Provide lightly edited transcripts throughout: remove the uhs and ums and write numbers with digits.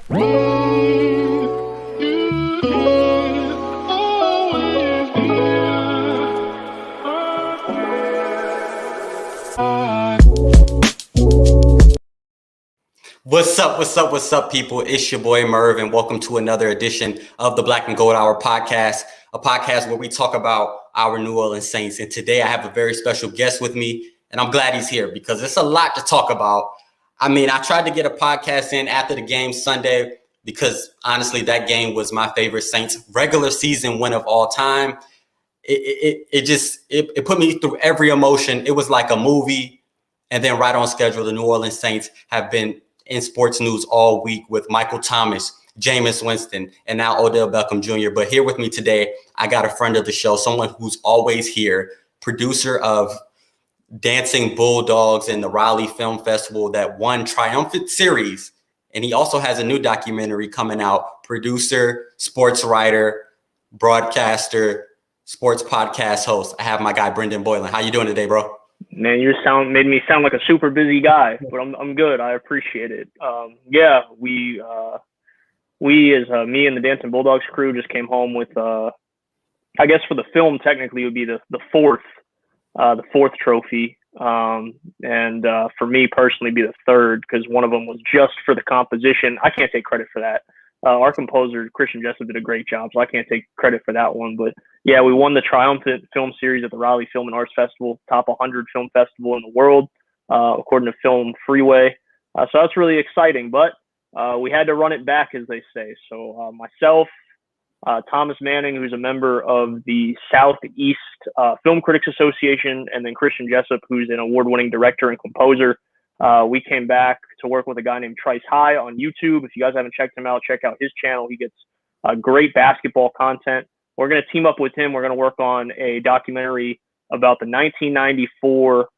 What's up, people? It's your boy Merv, and welcome to another edition of the Black and Gold Hour podcast, a podcast where we talk about our New Orleans Saints. And today I have a very special guest with me, and I'm glad he's here because it's a lot to talk about. I mean, I tried to get a podcast in after the game Sunday because honestly, that game was my favorite Saints regular season win of all time. It put me through every emotion. It was like a movie. And then right on schedule, the New Orleans Saints have been in sports news all week with Michael Thomas, Jameis Winston, and now Odell Beckham Jr. But here with me today, I got a friend of the show, someone who's always here, producer of Dancing Bulldogs and the Raleigh Film Festival that won Triumphant Series. And he also has a new documentary coming out, producer, sports writer, broadcaster, sports podcast host. I have my guy, Brenden Boylan. How you doing today, bro? Man, made me sound like a super busy guy, but I'm good. I appreciate it. We as me and the Dancing Bulldogs crew just came home with I guess for the film technically it would be the fourth trophy, and for me personally be the third because one of them was just for the composition. I can't take credit for that. Our composer Christian Jessup did a great job, so I can't take credit for that one. But yeah, we won the Triumphant Film Series at the Raleigh Film and Arts Festival, top 100 film festival in the world, according to Film Freeway. So that's really exciting. But we had to run it back, as they say. So myself, Thomas Manning, who's a member of the Southeast Film Critics Association, and then Christian Jessup, who's an award-winning director and composer. We came back to work with a guy named Trice High on YouTube. If you guys haven't checked him out, check out his channel. He gets great basketball content. We're going to team up with him. We're going to work on a documentary about the 1994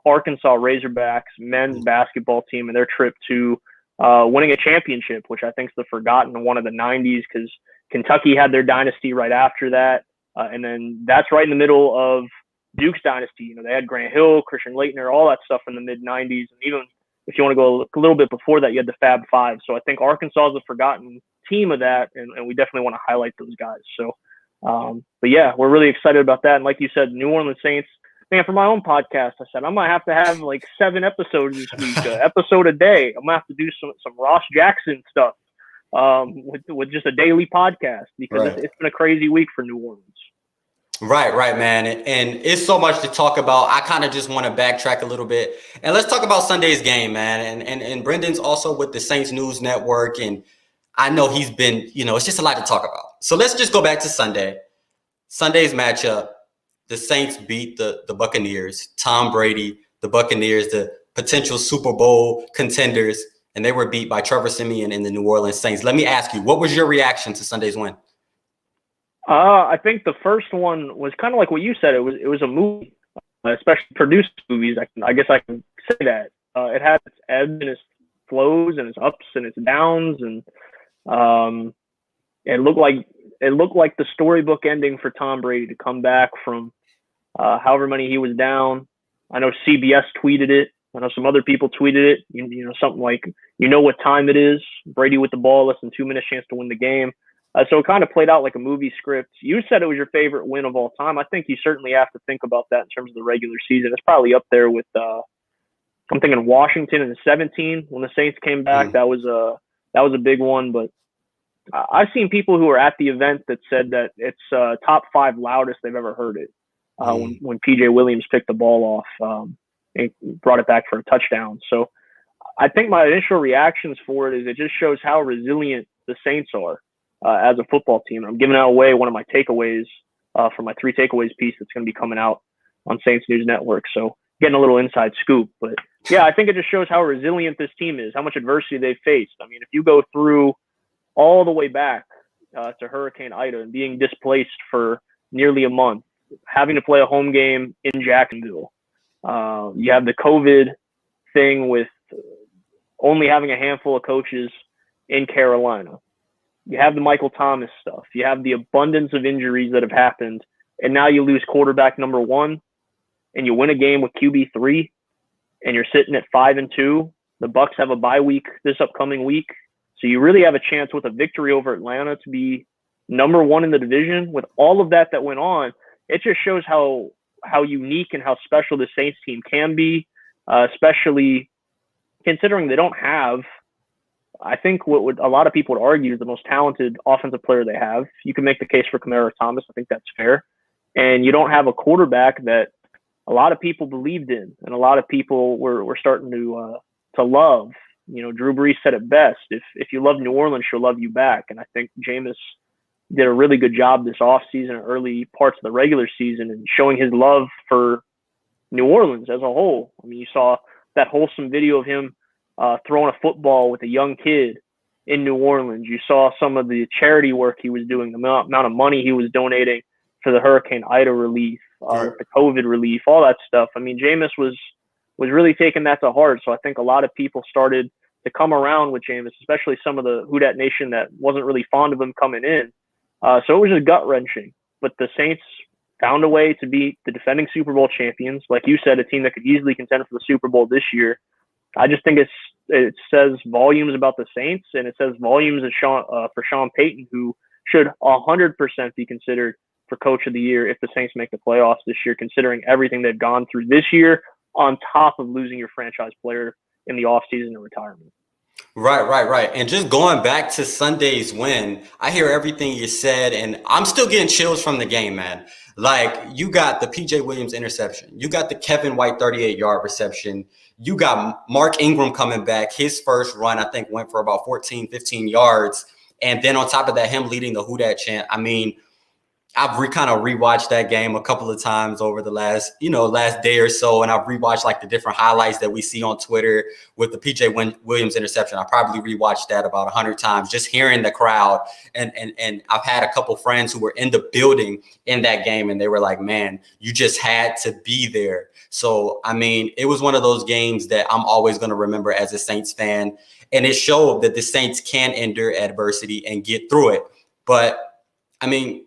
Arkansas Razorbacks men's basketball team and their trip to winning a championship, which I think is the forgotten one of the 90s because Kentucky had their dynasty right after that. And then that's right in the middle of Duke's dynasty. You know, they had Grant Hill, Christian Laettner, all that stuff in the mid-90s. And even if you want to go a little bit before that, you had the Fab Five. So I think Arkansas is a forgotten team of that, and we definitely want to highlight those guys. So, but yeah, we're really excited about that. And like you said, New Orleans Saints, man, for my own podcast, I said I might have to have like 7 episodes this week, episode a day. I'm going to have to do some Ross Jackson stuff with just a daily podcast because it's been a crazy week for New Orleans. Right, man. And it's so much to talk about. I kind of just want to backtrack a little bit. And let's talk about Sunday's game, man. And Brendan's also with the Saints News Network. And I know he's been, it's just a lot to talk about. So let's just go back to Sunday. Sunday's matchup, the Saints beat the Buccaneers, Tom Brady, the Buccaneers, the potential Super Bowl contenders, and they were beat by Trevor Siemian and the New Orleans Saints. Let me ask you, what was your reaction to Sunday's win? I think the first one was kind of like what you said. It was a movie, especially produced movies. I guess I can say that. It had its ebbs and its flows and its ups and its downs, and it looked like the storybook ending for Tom Brady to come back from however many he was down. I know CBS tweeted it. I know some other people tweeted it. You know, something like, what time it is. Brady with the ball, less than 2 minutes, chance to win the game. So it kind of played out like a movie script. You said it was your favorite win of all time. I think you certainly have to think about that in terms of the regular season. It's probably up there with, I'm thinking Washington in 2017 when the Saints came back. That was a big one. But I've seen people who were at the event that said that it's top 5 loudest they've ever heard it when PJ Williams picked the ball off and brought it back for a touchdown. So I think my initial reactions for it is it just shows how resilient the Saints are. As a football team. I'm giving away one of my takeaways for my 3 takeaways piece that's going to be coming out on Saints News Network. So getting a little inside scoop. But yeah, I think it just shows how resilient this team is, how much adversity they've faced. I mean, if you go through all the way back to Hurricane Ida and being displaced for nearly a month, having to play a home game in Jacksonville, you have the COVID thing with only having a handful of coaches in Carolina. You have the Michael Thomas stuff. You have the abundance of injuries that have happened. And now you lose quarterback number 1 and you win a game with QB3 and you're sitting at 5-2. The Bucs have a bye week this upcoming week. So So you really have a chance with a victory over Atlanta to be number one in the division. With all of that went on, it just shows how unique and how special the Saints team can be, especially considering they don't have, I think what a lot of people would argue is the most talented offensive player they have. You can make the case for Kamara Thomas. I think that's fair. And you don't have a quarterback that a lot of people believed in and a lot of people were starting to love. You know, Drew Brees said it best. If you love New Orleans, she'll love you back. And I think Jameis did a really good job this offseason and early parts of the regular season and showing his love for New Orleans as a whole. I mean, you saw that wholesome video of him throwing a football with a young kid in New Orleans. You saw some of the charity work he was doing, the amount of money he was donating for the Hurricane Ida relief, the COVID relief, all that stuff. I mean, Jameis was really taking that to heart. So I think a lot of people started to come around with Jameis, especially some of the Who Dat Nation that wasn't really fond of him coming in. So it was just gut-wrenching. But the Saints found a way to beat the defending Super Bowl champions. Like you said, a team that could easily contend for the Super Bowl this year. I just think it says volumes about the Saints, and it says volumes for Sean Payton, who should 100% be considered for Coach of the Year if the Saints make the playoffs this year, considering everything they've gone through this year, on top of losing your franchise player in the offseason and retirement. Right. And just going back to Sunday's win, I hear everything you said, and I'm still getting chills from the game, man. Like, you got the PJ Williams interception. You got the Kevin White 38-yard reception. You got Mark Ingram coming back. His first run, I think, went for about 14, 15 yards. And then on top of that, him leading the Who Dat chant. I mean, I've kind of rewatched that game a couple of times over the last day or so. And I've rewatched like the different highlights that we see on Twitter with the PJ Williams interception. I probably rewatched that about 100 times, just hearing the crowd. And I've had a couple friends who were in the building in that game, and they were like, man, you just had to be there. So, I mean, it was one of those games that I'm always going to remember as a Saints fan. And it showed that the Saints can endure adversity and get through it. But, I mean,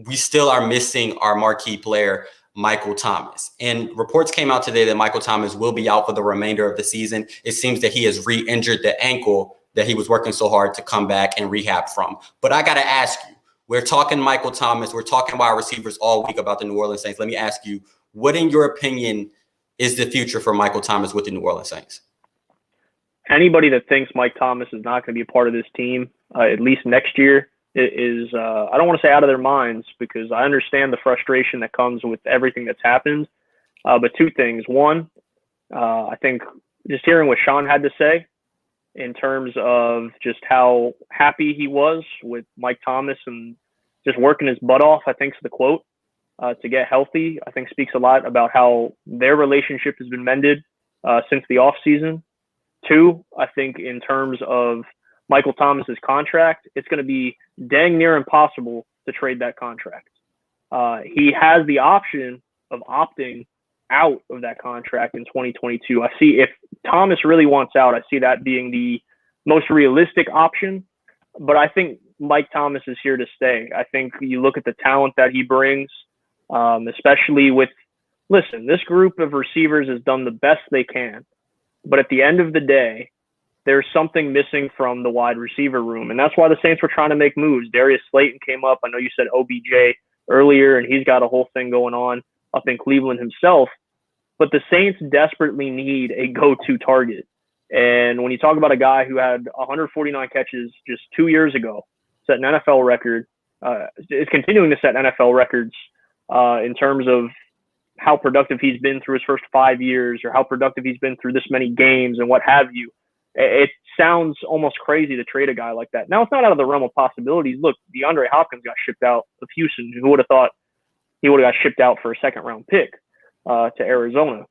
we still are missing our marquee player, Michael Thomas. And reports came out today that Michael Thomas will be out for the remainder of the season. It seems that he has re-injured the ankle that he was working so hard to come back and rehab from. But I got to ask you, we're talking Michael Thomas. We're talking wide receivers all week about the New Orleans Saints. Let me ask you, what in your opinion is the future for Michael Thomas with the New Orleans Saints? Anybody that thinks Mike Thomas is not going to be a part of this team, at least next year, is I don't want to say out of their minds, because I understand the frustration that comes with everything that's happened. But two things. One, I think just hearing what Sean had to say in terms of just how happy he was with Mike Thomas and just working his butt off, I think is the quote, to get healthy, I think speaks a lot about how their relationship has been mended since the offseason. Two, I think in terms of Michael Thomas's contract, it's going to be dang near impossible to trade that contract. He has the option of opting out of that contract in 2022. I see if Thomas really wants out, I see that being the most realistic option. But I think Mike Thomas is here to stay. I think you look at the talent that he brings, especially with, listen, this group of receivers has done the best they can. But at the end of the day, there's something missing from the wide receiver room. And that's why the Saints were trying to make moves. Darius Slayton came up. I know you said OBJ earlier, and he's got a whole thing going on up in Cleveland himself. But the Saints desperately need a go-to target. And when you talk about a guy who had 149 catches just 2 years ago, set an NFL record, is continuing to set NFL records in terms of how productive he's been through his first 5 years, or how productive he's been through this many games and what have you. It sounds almost crazy to trade a guy like that. Now, it's not out of the realm of possibilities. Look, DeAndre Hopkins got shipped out of Houston. Who would have thought he would have got shipped out for a second-round pick to Arizona?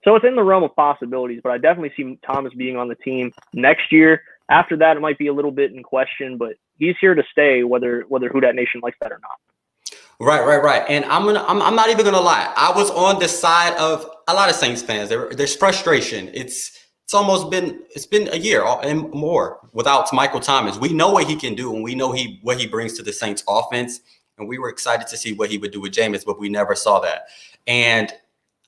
So it's in the realm of possibilities, but I definitely see Thomas being on the team next year. After that, it might be a little bit in question, but he's here to stay, whether Who Dat Nation likes that or not. Right. And I'm not even gonna lie. I was on the side of a lot of Saints fans. There's frustration. It's been a year and more without Michael Thomas. We know what he can do, and we know what he brings to the Saints offense. And we were excited to see what he would do with Jameis, but we never saw that. And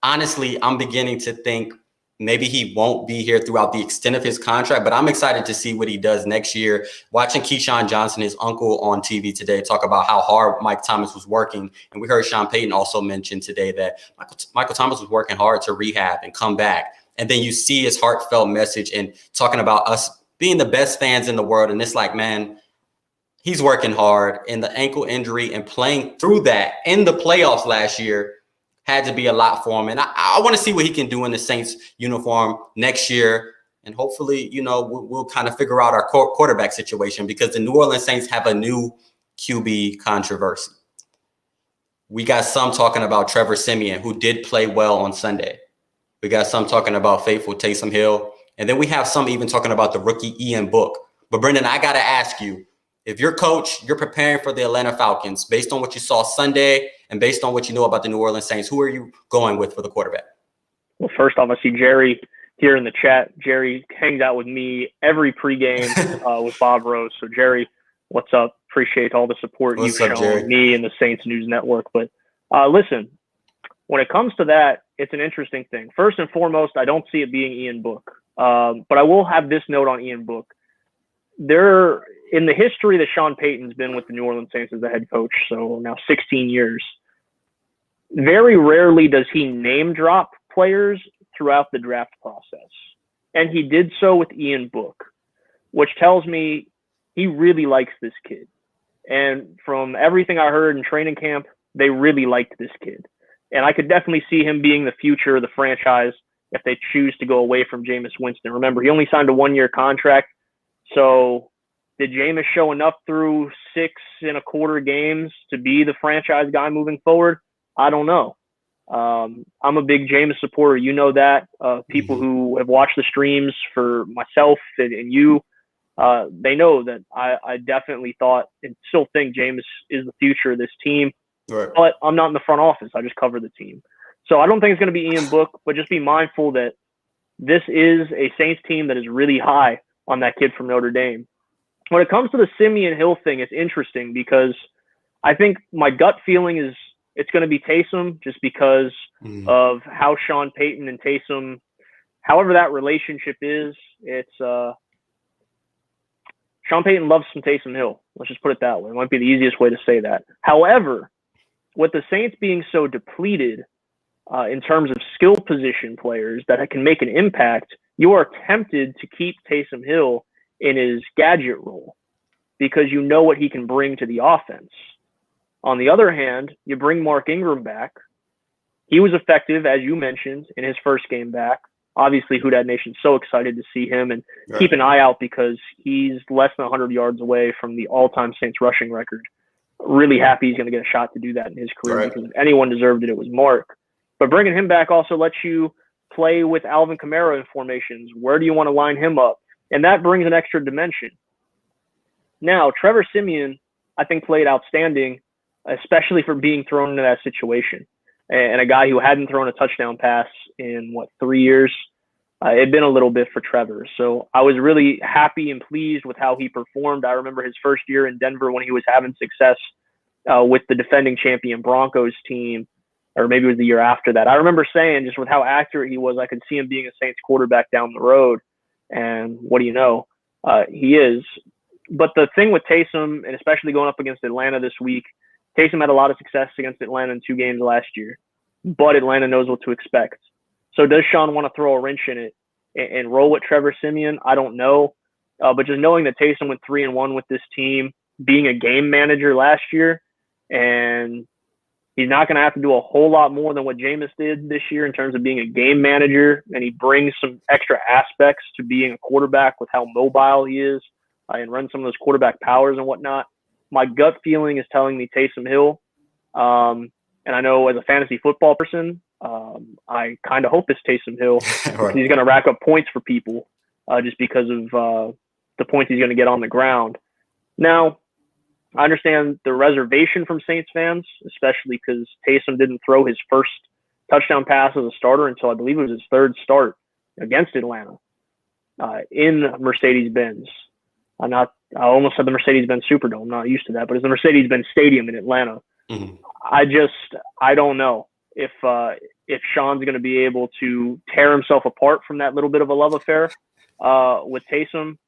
honestly, I'm beginning to think Maybe he won't be here throughout the extent of his contract, but I'm excited to see what he does next year. Watching Keyshawn Johnson, his uncle, on TV today talk about how hard Mike Thomas was working. And we heard Sean Payton also mention today that Michael Thomas was working hard to rehab and come back. And then you see his heartfelt message and talking about us being the best fans in the world. And it's like, man, he's working hard. And the ankle injury and playing through that in the playoffs last year had to be a lot for him. And I want to see what he can do in the Saints uniform next year. And hopefully, we'll kind of figure out our quarterback situation, because the New Orleans Saints have a new QB controversy. We got some talking about Trevor Siemian, who did play well on Sunday. We got some talking about faithful Taysom Hill. And then we have some even talking about the rookie Ian Book. But Brenden, I got to ask you, if you're coach, you're preparing for the Atlanta Falcons, based on what you saw Sunday and based on what you know about the New Orleans Saints, who are you going with for the quarterback? Well, first off, I see Jerry here in the chat. Jerry hangs out with me every pregame with Bob Rose. So, Jerry, what's up? Appreciate all the support you've shown me and the Saints News Network. But listen, when it comes to that, it's an interesting thing. First and foremost, I don't see it being Ian Book. But I will have this note on Ian Book. In the history that Sean Payton's been with the New Orleans Saints as the head coach, so now 16 years, very rarely does he name drop players throughout the draft process. And he did so with Ian Book, which tells me he really likes this kid. And from everything I heard in training camp, they really liked this kid. And I could definitely see him being the future of the franchise if they choose to go away from Jameis Winston. Remember, he only signed a 1-year contract. So did Jameis show enough through 6 1/4 games to be the franchise guy moving forward? I don't know. I'm a big Jameis supporter. You know that. People who have watched the streams for myself and you, they know that I definitely thought and still think Jameis is the future of this team. Right. But I'm not in the front office. I just cover the team. So I don't think it's going to be Ian Book, but just be mindful that this is a Saints team that is really high on that kid from Notre Dame. When it comes to the Siemian Hill thing, it's interesting because I think my gut feeling is it's going to be Taysom, just because of how Sean Payton and Taysom, however that relationship is, it's Sean Payton loves some Taysom Hill. Let's just put it that way. It might be the easiest way to say that. However, with the Saints being so depleted in terms of skill position players that can make an impact, you are tempted to keep Taysom Hill in his gadget role because you know what he can bring to the offense. On the other hand, you bring Mark Ingram back. He was effective, as you mentioned, in his first game back. Obviously, Who Dat Nation's so excited to see him, and keep an eye out because he's less than 100 yards away from the all-time Saints rushing record. Really happy he's going to get a shot to do that in his career because if anyone deserved it, it was Mark. But bringing him back also lets you play with Alvin Kamara in formations. Where do you want to line him up? And that brings an extra dimension. Now, Trevor Siemian, I think, played outstanding, especially for being thrown into that situation. And a guy who hadn't thrown a touchdown pass in, 3 years? It had been a little bit for Trevor. So I was really happy and pleased with how he performed. I remember his first year in Denver when he was having success with the defending champion Broncos team, or maybe it was the year after that. I remember saying, just with how accurate he was, I could see him being a Saints quarterback down the road. And what do you know? He is. But the thing with Taysom, and especially going up against Atlanta this week, Taysom had a lot of success against Atlanta in 2 games last year. But Atlanta knows what to expect. So does Sean want to throw a wrench in it and roll with Trevor Siemian? I don't know. But just knowing that Taysom went 3-1 with this team, being a game manager last year, and he's not going to have to do a whole lot more than what Jameis did this year in terms of being a game manager, and he brings some extra aspects to being a quarterback with how mobile he is and run some of those quarterback powers and whatnot. My gut feeling is telling me Taysom Hill. And I know as a fantasy football person, I kind of hope it's Taysom Hill. Right. He's going to rack up points for people just because of the points he's going to get on the ground. Now, I understand the reservation from Saints fans, especially because Taysom didn't throw his first touchdown pass as a starter until I believe it was his 3rd start against Atlanta in Mercedes-Benz. I almost said the Mercedes-Benz Superdome. I'm not used to that, but it's the Mercedes-Benz Stadium in Atlanta. I don't know if if Sean's going to be able to tear himself apart from that little bit of a love affair with Taysom.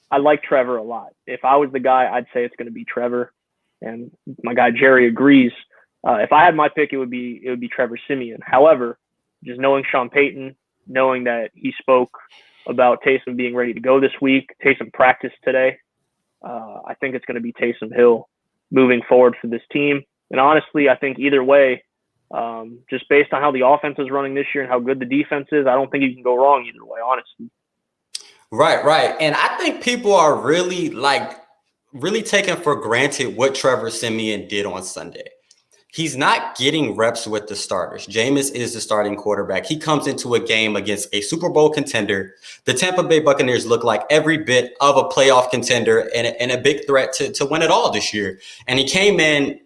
I like Trevor a lot. If I was the guy, I'd say it's going to be Trevor. And my guy Jerry agrees. If I had my pick, it would be Trevor Siemian. However, just knowing Sean Payton, knowing that he spoke about Taysom being ready to go this week, Taysom practiced today, I think it's going to be Taysom Hill moving forward for this team. And honestly, I think either way, just based on how the offense is running this year and how good the defense is, I don't think you can go wrong either way, honestly. Right. And I think people are really taking for granted what Trevor Siemian did on Sunday. He's not getting reps with the starters. Jameis is the starting quarterback. He comes into a game against a Super Bowl contender. The Tampa Bay Buccaneers look like every bit of a playoff contender and a big threat to win it all this year. And he came in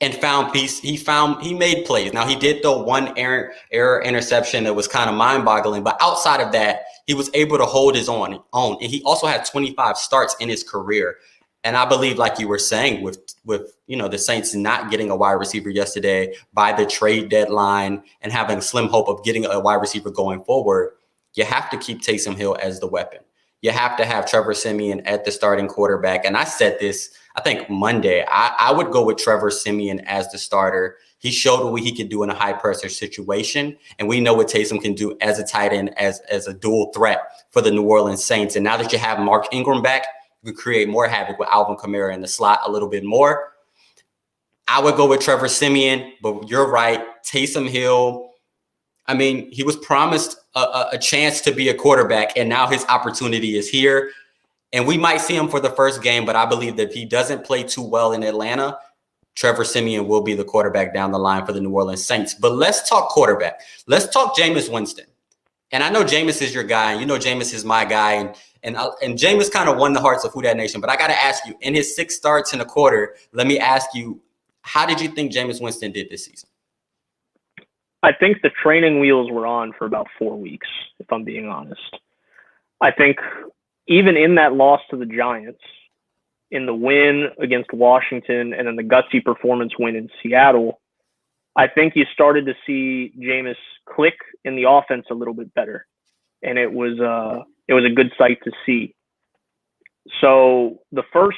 and found peace. He made plays. Now, he did throw one error interception that was kind of mind-boggling, but outside of that, he was able to hold his own. And he also had 25 starts in his career. And I believe, like you were saying, with the Saints not getting a wide receiver yesterday by the trade deadline and having slim hope of getting a wide receiver going forward, you have to keep Taysom Hill as the weapon. You have to have Trevor Siemian at the starting quarterback. And I said this, I think Monday, I would go with Trevor Siemian as the starter. He showed what he could do in a high pressure situation. And we know what Taysom can do as a tight end, as a dual threat for the New Orleans Saints. And now that you have Mark Ingram back, you could create more havoc with Alvin Kamara in the slot a little bit more. I would go with Trevor Siemian, but you're right. Taysom Hill, I mean, he was promised a chance to be a quarterback, and now his opportunity is here. And we might see him for the first game, but I believe that if he doesn't play too well in Atlanta, Trevor Siemian will be the quarterback down the line for the New Orleans Saints. But let's talk quarterback. Let's talk Jameis Winston. And I know Jameis is your guy, and you know Jameis is my guy, and Jameis kind of won the hearts of Who Dat Nation. But I got to ask you, in his 6 starts in a quarter, let me ask you, how did you think Jameis Winston did this season? I think the training wheels were on for about 4 weeks, if I'm being honest. I think even in that loss to the Giants, in the win against Washington, and then the gutsy performance win in Seattle, I think you started to see Jameis click in the offense a little bit better. And it was a good sight to see. So the first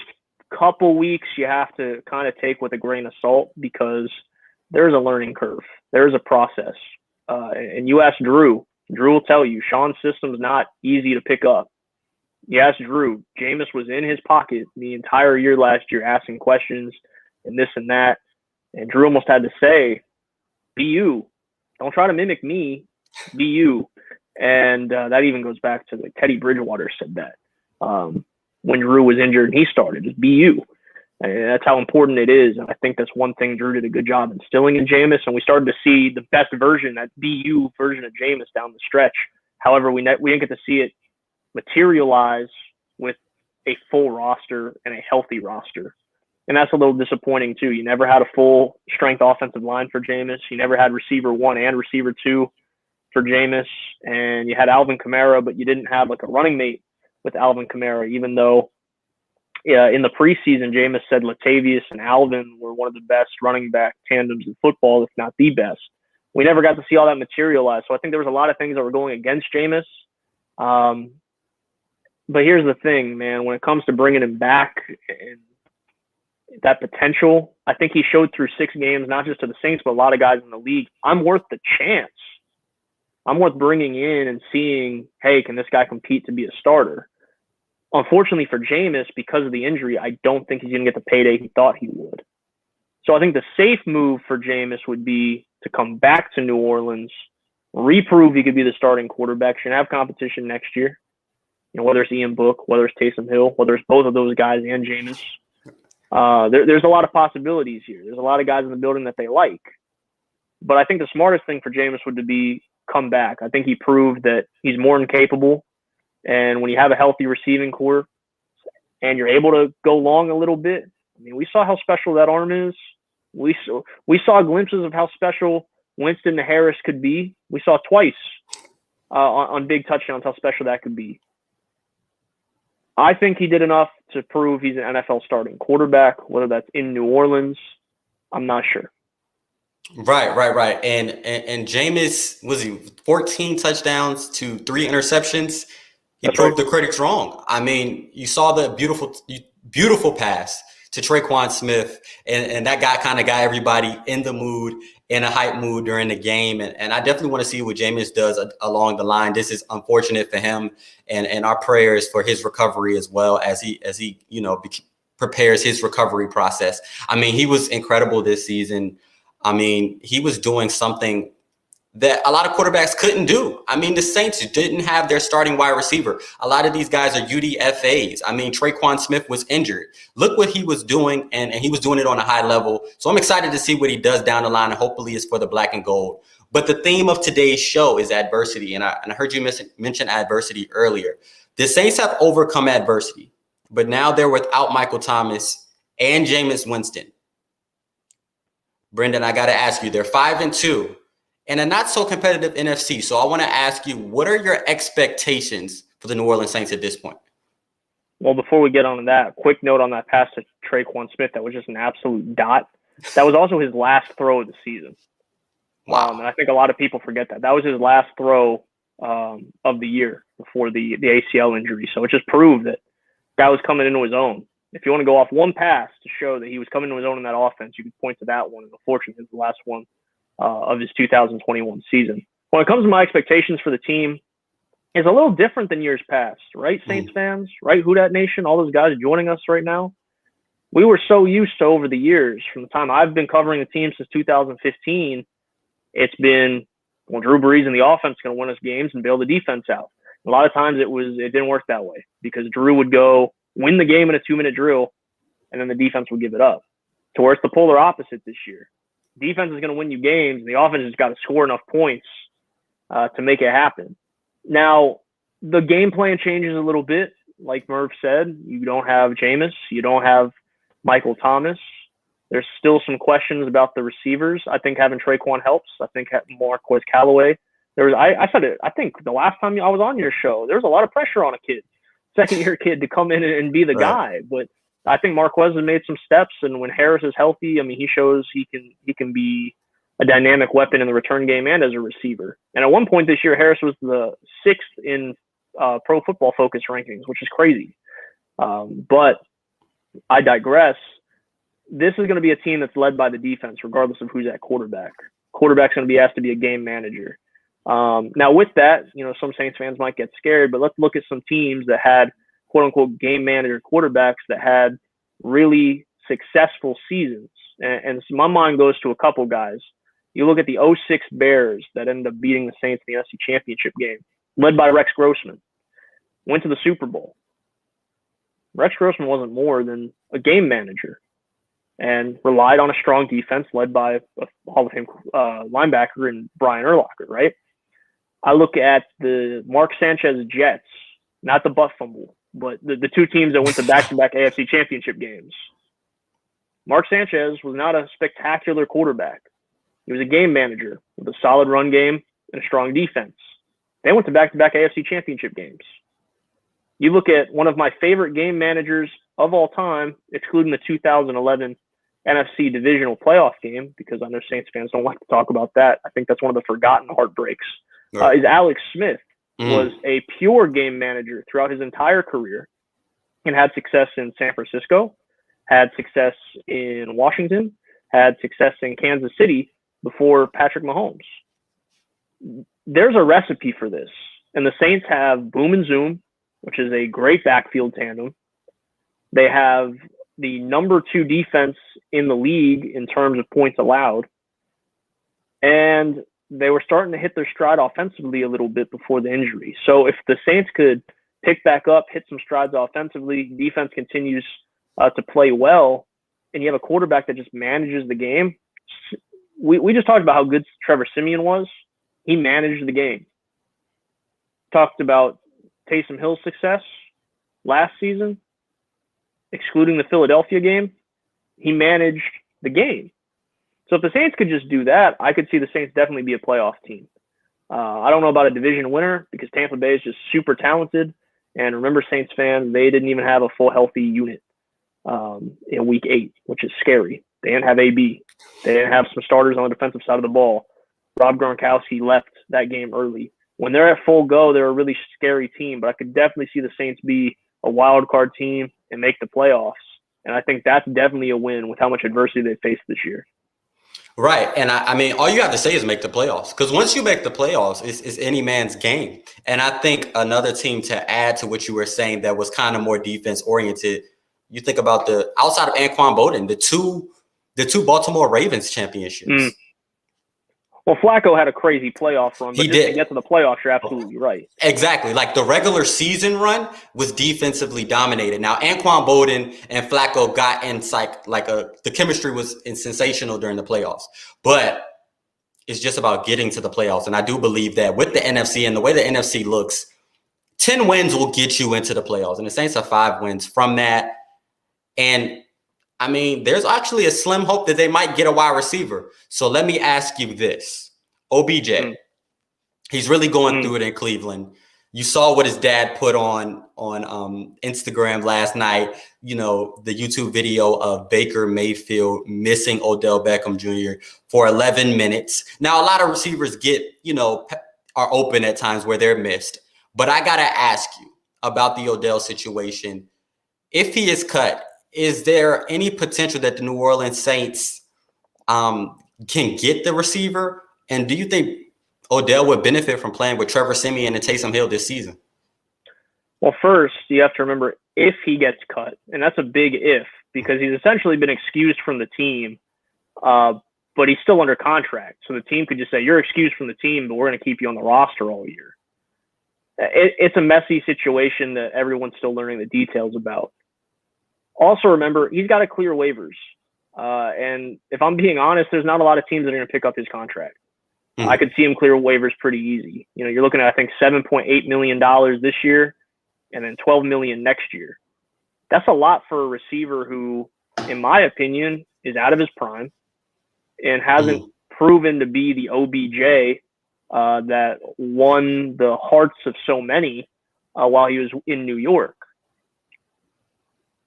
couple weeks you have to kind of take with a grain of salt because there's a learning curve. There's a process. And you ask Drew will tell you, Sean's system's not easy to pick up. You ask Drew, Jameis was in his pocket the entire year last year asking questions and this and that. And Drew almost had to say, be you. Don't try to mimic me. Be you. And that even goes back to Teddy Bridgewater said that when Drew was injured and he started, just be you. And that's how important it is. And I think that's one thing Drew did a good job instilling in Jameis. And we started to see the best version, that be you version of Jameis down the stretch. However, we didn't get to see it materialize with a full roster and a healthy roster. And that's a little disappointing too. You never had a full strength offensive line for Jameis. You never had receiver 1 and receiver 2 for Jameis. And you had Alvin Kamara, but you didn't have a running mate with Alvin Kamara, even though in the preseason, Jameis said Latavius and Alvin were one of the best running back tandems in football, if not the best. We never got to see all that materialize. So I think there was a lot of things that were going against Jameis. But here's the thing, man. When it comes to bringing him back and that potential, I think he showed through 6 games, not just to the Saints, but a lot of guys in the league. I'm worth the chance. I'm worth bringing in and seeing, hey, can this guy compete to be a starter? Unfortunately for Jameis, because of the injury, I don't think he's going to get the payday he thought he would. So I think the safe move for Jameis would be to come back to New Orleans, reprove he could be the starting quarterback, should have competition next year. Whether it's Ian Book, whether it's Taysom Hill, whether it's both of those guys and Jameis. There's a lot of possibilities here. There's a lot of guys in the building that they like. But I think the smartest thing for Jameis would be come back. I think he proved that he's more than capable. And when you have a healthy receiving core and you're able to go long a little bit, I mean, we saw how special that arm is. We saw glimpses of how special Winston to Harris could be. We saw twice on big touchdowns how special that could be. I think he did enough to prove he's an NFL starting quarterback. Whether that's in New Orleans, I'm not sure. Right. And Jameis, was he 14 touchdowns to 3 interceptions? He That's right. proved the critics wrong. I mean, you saw the beautiful pass to Traquan Smith, and that guy kind of got everybody in the mood, in a hype mood during the game. And I definitely want to see what Jameis does along the line. This is unfortunate for him, and our prayers for his recovery as well as he prepares his recovery process. I mean, he was incredible this season. I mean, he was doing something that a lot of quarterbacks couldn't do. I mean, the Saints didn't have their starting wide receiver. A lot of these guys are UDFAs. I mean, Traquan Smith was injured. Look what he was doing, and he was doing it on a high level. So I'm excited to see what he does down the line, and hopefully it's for the black and gold. But the theme of today's show is adversity, and I heard you mention adversity earlier. The Saints have overcome adversity, but now they're without Michael Thomas and Jameis Winston. Brenden, I got to ask you, they're 5-2. And a not so competitive NFC. So I want to ask you, what are your expectations for the New Orleans Saints at this point? Well, before we get on to that, quick note on that pass to Traquan Smith, that was just an absolute dot. That was also his last throw of the season. Wow. And I think a lot of people forget that. That was his last throw of the year before the ACL injury. So it just proved that the guy was coming into his own. If you want to go off one pass to show that he was coming into his own in that offense, you could point to that one. And unfortunately, it's the last one of his 2021 season. When it comes to my expectations for the team, it's a little different than years past, right, Saints fans, right, Who Dat Nation, all those guys joining us right now. We were so used to over the years, from the time I've been covering the team since 2015, it's been, well, Drew Brees and the offense is going to win us games and bail the defense out. A lot of times it didn't work that way because Drew would go win the game in a 2-minute drill, and then the defense would give it up. To where it's the polar opposite this year. Defense is going to win you games, and the offense has got to score enough points to make it happen. Now, the game plan changes a little bit. Like Merv said, you don't have Jameis. You don't have Michael Thomas. There's still some questions about the receivers. I think having Traquan helps. I think Marquez Callaway. I said it, I think the last time I was on your show, there was a lot of pressure on a kid, second-year kid, to come in and be the guy. But I think Marquez has made some steps, and when Harris is healthy, I mean, he shows he can be a dynamic weapon in the return game and as a receiver. And at one point this year, Harris was the 6th in Pro Football Focus rankings, which is crazy. But I digress. This is going to be a team that's led by the defense, regardless of who's at quarterback. Quarterback's going to be asked to be a game manager. Now, with that, some Saints fans might get scared, but let's look at some teams that had quote-unquote game manager quarterbacks that had really successful seasons. And so my mind goes to a couple guys. You look at the 06 Bears that ended up beating the Saints in the NFC Championship game, led by Rex Grossman, went to the Super Bowl. Rex Grossman wasn't more than a game manager and relied on a strong defense led by a Hall of Fame linebacker in Brian Urlacher, right? I look at the Mark Sanchez Jets, not the butt fumble, but the two teams that went to back-to-back AFC Championship games. Mark Sanchez was not a spectacular quarterback. He was a game manager with a solid run game and a strong defense. They went to back-to-back AFC Championship games. You look at one of my favorite game managers of all time, excluding the 2011 NFC divisional playoff game, because I know Saints fans don't like to talk about that. I think that's one of the forgotten heartbreaks, is Alex Smith. Was a pure game manager throughout his entire career and had success in San Francisco, had success in Washington, had success in Kansas City before Patrick Mahomes. There's a recipe for this. And the Saints have Boom and Zoom, which is a great backfield tandem. They have the number 2 defense in the league in terms of points allowed. And they were starting to hit their stride offensively a little bit before the injury. So if the Saints could pick back up, hit some strides offensively, defense continues to play well, and you have a quarterback that just manages the game. We just talked about how good Trevor Siemian was. He managed the game. Talked about Taysom Hill's success last season, excluding the Philadelphia game. He managed the game. So if the Saints could just do that, I could see the Saints definitely be a playoff team. I don't know about a division winner because Tampa Bay is just super talented. And remember, Saints fans, they didn't even have a full healthy unit in week 8, which is scary. They didn't have AB. They didn't have some starters on the defensive side of the ball. Rob Gronkowski left that game early. When they're at full go, they're a really scary team, but I could definitely see the Saints be a wild card team and make the playoffs. And I think that's definitely a win with how much adversity they faced this year. Right. And I mean, all you have to say is make the playoffs. Because once you make the playoffs, it's any man's game. And I think another team to add to what you were saying that was kind of more defense oriented, you think about the outside of Anquan Boden, the two Baltimore Ravens championships. Well, Flacco had a crazy playoff run, but He just did. To get to the playoffs, you're absolutely right. Exactly. Like the regular season run was defensively dominated. Now, Anquan Boden and Flacco got in the chemistry was sensational during the playoffs. But it's just about getting to the playoffs. And I do believe that with the NFC and the way the NFC looks, 10 wins will get you into the playoffs. And the Saints have 5 wins from that. And I mean, there's actually a slim hope that they might get a wide receiver. So let me ask you this. OBJ, he's really going through it in Cleveland. You saw what his dad put on Instagram last night, you know, the YouTube video of Baker Mayfield missing Odell Beckham Jr. for 11 minutes. Now, a lot of receivers are open at times where they're missed. But I got to ask you about the Odell situation. If he is cut, is there any potential that the New Orleans Saints can get the receiver? And do you think Odell would benefit from playing with Trevor Siemian and Taysom Hill this season? Well, first, you have to remember if he gets cut, and that's a big if, because he's essentially been excused from the team, but he's still under contract. So the team could just say, you're excused from the team, but we're going to keep you on the roster all year. It's a messy situation that everyone's still learning the details about. Also, remember, he's got to clear waivers. And if I'm being honest, there's not a lot of teams that are going to pick up his contract. I could see him clear waivers pretty easy. You know, you're looking at, I think, $7.8 million this year and then $12 million next year. That's a lot for a receiver who, in my opinion, is out of his prime and hasn't proven to be the OBJ that won the hearts of so many while he was in New York.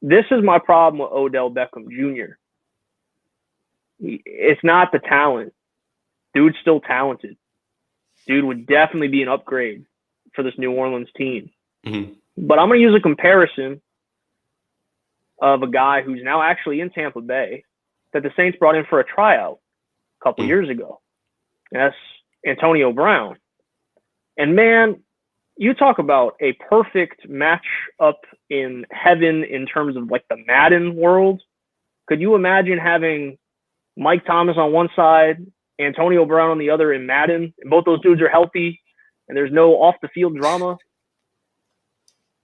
This is my problem with Odell Beckham Jr. It's not the talent. Dude's still talented. Dude would definitely be an upgrade for this New Orleans team. But I'm going to use a comparison of a guy who's now actually in Tampa Bay that the Saints brought in for a tryout a couple years ago. And that's Antonio Brown. And man, you talk about a perfect match up in heaven in terms of like the Madden world. Could you imagine having Mike Thomas on one side, Antonio Brown on the other in Madden, and both those dudes are healthy and there's no off the field drama?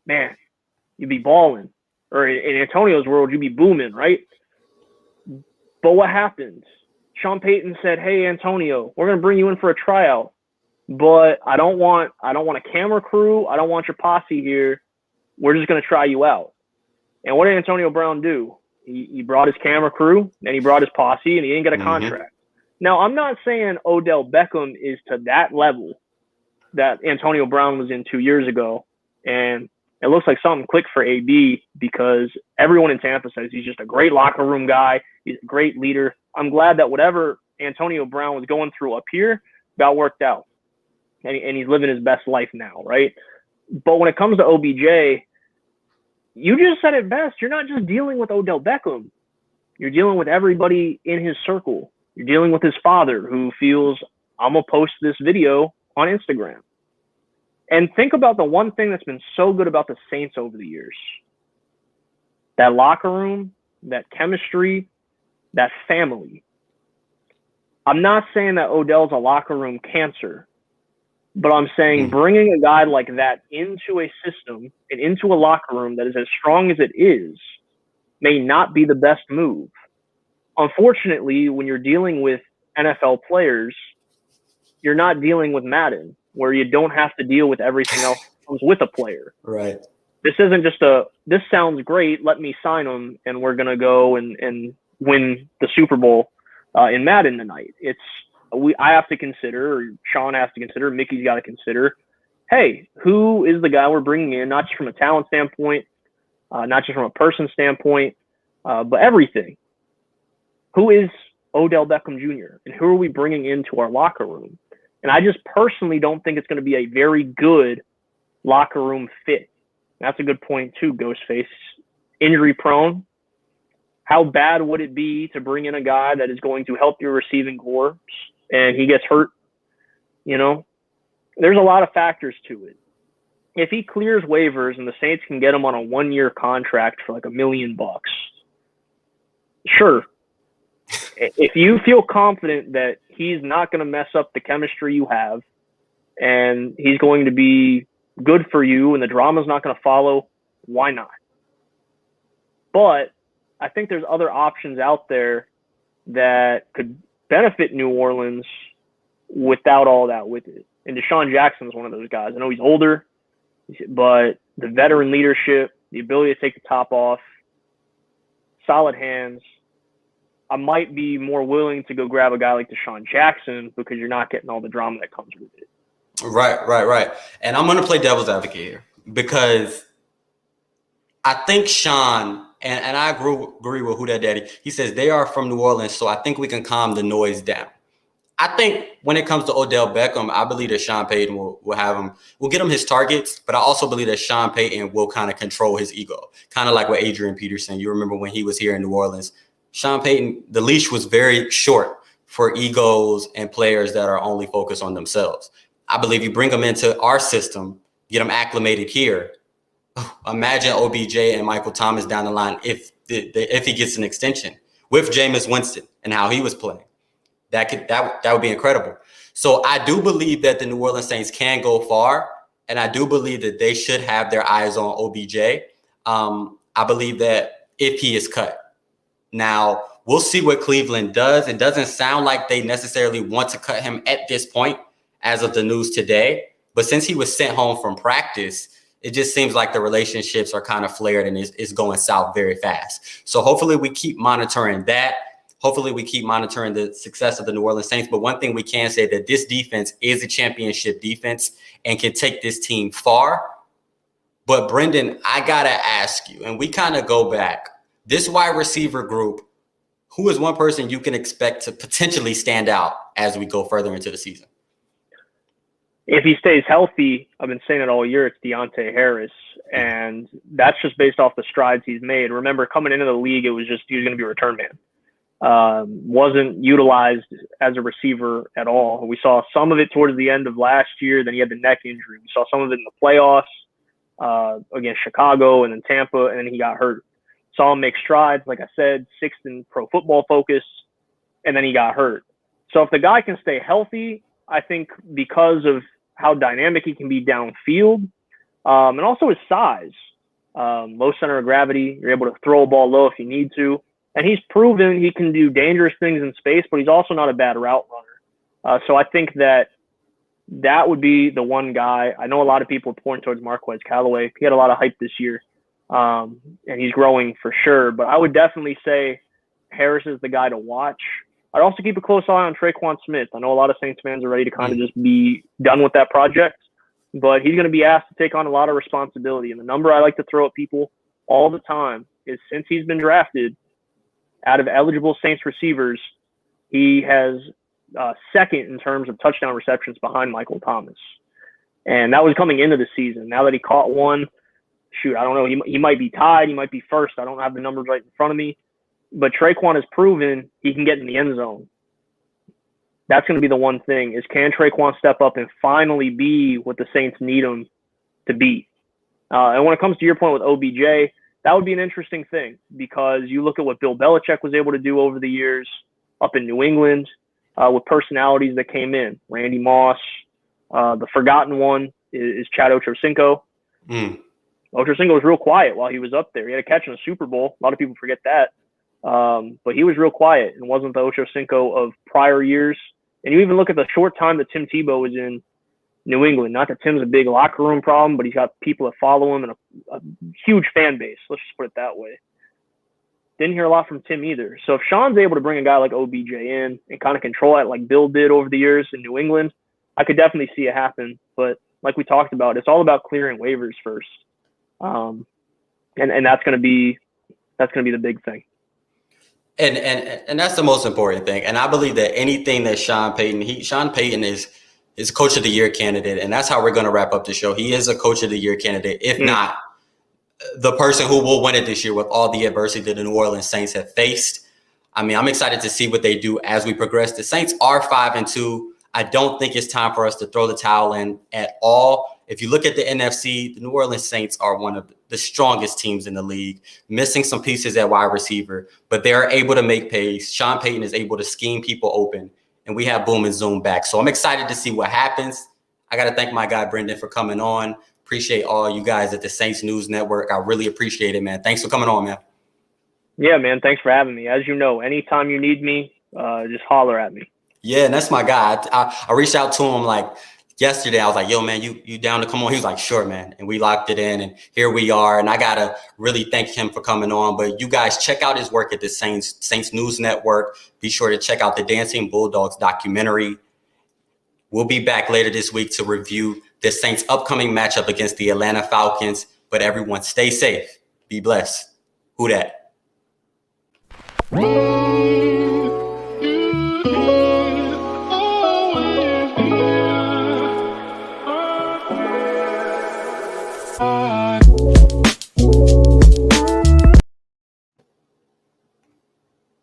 Man, you'd be balling. Or in Antonio's world, you'd be booming, right? But what happened? Sean Payton said, hey, Antonio, we're going to bring you in for a tryout, but I don't want a camera crew. I don't want your posse here. We're just going to try you out. And what did Antonio Brown do? He brought his camera crew, and he brought his posse, and he didn't get a contract. Now, I'm not saying Odell Beckham is to that level that Antonio Brown was in 2 years ago, and it looks like something clicked for AB because everyone in Tampa says he's just a great locker room guy. He's a great leader. I'm glad that whatever Antonio Brown was going through up here got worked out, and he's living his best life now, right? But when it comes to OBJ, you just said it best. You're not just dealing with Odell Beckham. You're dealing with everybody in his circle. You're dealing with his father who feels, I'm going to post this video on Instagram. And think about the one thing that's been so good about the Saints over the years. That locker room, that chemistry, that family. I'm not saying that Odell's a locker room cancer, but I'm saying bringing a guy like that into a system and into a locker room that is as strong as it is may not be the best move. Unfortunately, when you're dealing with NFL players, you're not dealing with Madden, where you don't have to deal with everything else that comes with a player. Right. This isn't just this sounds great, let me sign him, and we're going to go and win the Super Bowl in Madden tonight. I have to consider, or Sean has to consider, Mickey's got to consider, hey, who is the guy we're bringing in, not just from a talent standpoint, not just from a person standpoint, but everything. who is Odell Beckham Jr. and who are we bringing into our locker room? And I just personally don't think it's going to be a very good locker room fit. That's a good point too, Ghostface. Injury prone. How bad would it be to bring in a guy that is going to help your receiving corps and he gets hurt? You know, there's a lot of factors to it. If he clears waivers and the Saints can get him on a 1-year contract for like $1 million, sure. If you feel confident that he's not going to mess up the chemistry you have and he's going to be good for you and the drama's not going to follow, why not? But I think there's other options out there that could benefit New Orleans without all that with it. And Deshaun Jackson is one of those guys. I know he's older, but the veteran leadership, the ability to take the top off, solid hands. I might be more willing to go grab a guy like Deshaun Jackson because you're not getting all the drama that comes with it. Right. And I'm going to play devil's advocate here because I think Sean, and I agree with Who Dat Daddy, he says they are from New Orleans, so I think we can calm the noise down. I think when it comes to Odell Beckham, I believe that Sean Payton will get him his targets, but I also believe that Sean Payton will kind of control his ego, kind of like with Adrian Peterson. You remember when he was here in New Orleans, Sean Payton, the leash was very short for egos and players that are only focused on themselves. I believe you bring them into our system, get them acclimated here. Imagine OBJ and Michael Thomas down the line if he gets an extension with Jameis Winston and how he was playing. That would be incredible. So I do believe that the New Orleans Saints can go far, and I do believe that they should have their eyes on OBJ. I believe that if he is cut. Now, we'll see what Cleveland does. It doesn't sound like they necessarily want to cut him at this point as of the news today. But since he was sent home from practice, it just seems like the relationships are kind of flared and it's going south very fast. So hopefully we keep monitoring that. Hopefully we keep monitoring the success of the New Orleans Saints. But one thing we can say that this defense is a championship defense and can take this team far. But Brenden, I got to ask you, and we kind of go back, this wide receiver group, who is one person you can expect to potentially stand out as we go further into the season? If he stays healthy, I've been saying it all year, it's Deontay Harris. And that's just based off the strides he's made. Remember, coming into the league, it was just he was going to be a return man. Wasn't utilized as a receiver at all. We saw some of it towards the end of last year. Then he had the neck injury. We saw some of it in the playoffs against Chicago and then Tampa, and then he got hurt. Saw him make strides, like I said, 6th in Pro Football Focus, and then he got hurt. So if the guy can stay healthy, I think because of how dynamic he can be downfield, and also his size, low center of gravity, you're able to throw a ball low if you need to. And he's proven he can do dangerous things in space, but he's also not a bad route runner. So I think that would be the one guy. I know a lot of people are pointing towards Marquez Callaway. He had a lot of hype this year, and he's growing for sure. But I would definitely say Harris is the guy to watch. I'd also keep a close eye on Traquan Smith. I know a lot of Saints fans are ready to kind of just be done with that project, but he's going to be asked to take on a lot of responsibility. And the number I like to throw at people all the time is since he's been drafted, out of eligible Saints receivers, he has second in terms of touchdown receptions behind Michael Thomas. And that was coming into the season. Now that he caught one, I don't know. He might be tied. He might be first. I don't have the numbers right in front of me. But Traquan has proven he can get in the end zone. That's going to be the one thing is can Traquan step up and finally be what the Saints need him to be? And when it comes to your point with OBJ, that would be an interesting thing because you look at what Bill Belichick was able to do over the years up in New England with personalities that came in. Randy Moss. The forgotten one is Chad Ochocinco. Ochocinco was real quiet while he was up there. He had a catch in the Super Bowl. A lot of people forget that. But he was real quiet and wasn't the Ochocinco of prior years. And you even look at the short time that Tim Tebow was in New England. Not that Tim's a big locker room problem, but he's got people that follow him and a huge fan base. Let's just put it that way. Didn't hear a lot from Tim either. So if Sean's able to bring a guy like OBJ in and kind of control it like Bill did over the years in New England, I could definitely see it happen. But like we talked about, it's all about clearing waivers first. And that's going to be the big thing. And that's the most important thing. And I believe that anything that Sean Payton is coach of the year candidate, and that's how we're going to wrap up the show. He is a coach of the year candidate, if not the person who will win it this year with all the adversity that the New Orleans Saints have faced. I mean, I'm excited to see what they do as we progress. The Saints are 5-2. I don't think it's time for us to throw the towel in at all. If you look at the NFC, the New Orleans Saints are one of the strongest teams in the league, missing some pieces at wide receiver, but they are able to make plays. Sean Payton is able to scheme people open, and we have Boom and Zoom back. So I'm excited to see what happens. I got to thank my guy, Brenden, for coming on. Appreciate all you guys at the Saints News Network. I really appreciate it, man. Thanks for coming on, man. Yeah, man. Thanks for having me. As you know, anytime you need me, just holler at me. Yeah, and that's my guy. I reached out to him like yesterday. I was like, yo, man, you down to come on? He was like, sure, man. And we locked it in, and here we are. And I got to really thank him for coming on. But you guys check out his work at the Saints News Network. Be sure to check out the Dancing Bulldogs documentary. We'll be back later this week to review the Saints' upcoming matchup against the Atlanta Falcons. But everyone, stay safe. Be blessed. Who dat?